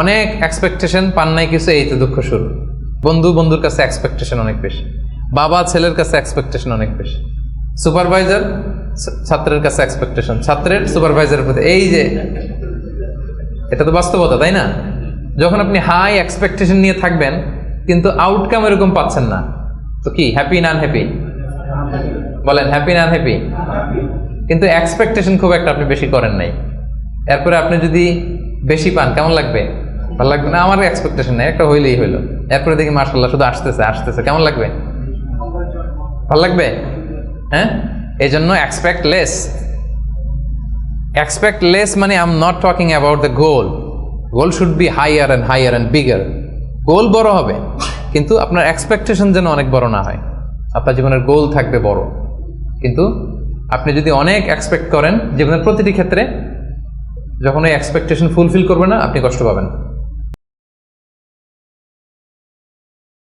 অনেক এক্সপেকটেশন পান নাই কিছু, এই তো দুঃখ শুরু। বন্ধুর কাছে এক্সপেকটেশন অনেক বেশি, বাবা ছেলের কাছে এক্সপেকটেশন অনেক বেশি, সুপারভাইজার ছাত্রের কাছে এক্সপেকটেশন, ছাত্রের সুপারভাইজারের প্রতি, এই যে এটা তো বাস্তবতা, তাই না? যখন আপনি হাই এক্সপেকটেশন নিয়ে থাকবেন কিন্তু আউটকাম এরকম পাচ্ছেন না, তো কি হ্যাপি না আনহ্যাপি? বলেন হ্যাপি না আনহ্যাপি? কিন্তু এক্সপেকটেশন খুব একটা আপনি বেশি করেন নাই, এরপরে আপনি যদি বেশি পান কেমন লাগবে? ভালো লাগবে না? আমার এক্সপেকটেশন নেই, একটা হইলেই হইলো, এরপরে দেখি মাশাআল্লাহ শুধু আসতেছে, কেমন লাগবে? ভালো লাগবে? হ্যাঁ, এই জন্য এক্সপেক্ট লেস মানে I am not talking about the goal should be higher and bigger. Goal বড় হবে কিন্তু আপনার এক্সপেকটেশন যেন অনেক বড় না হয়। আপনার জীবনের গোল থাকবে বড়, কিন্তু আপনি যদি অনেক এক্সপেক্ট করেন জীবনের প্রতিটি ক্ষেত্রে, যখন ওই এক্সপেকটেশন ফুলফিল করবে না আপনি কষ্ট পাবেন।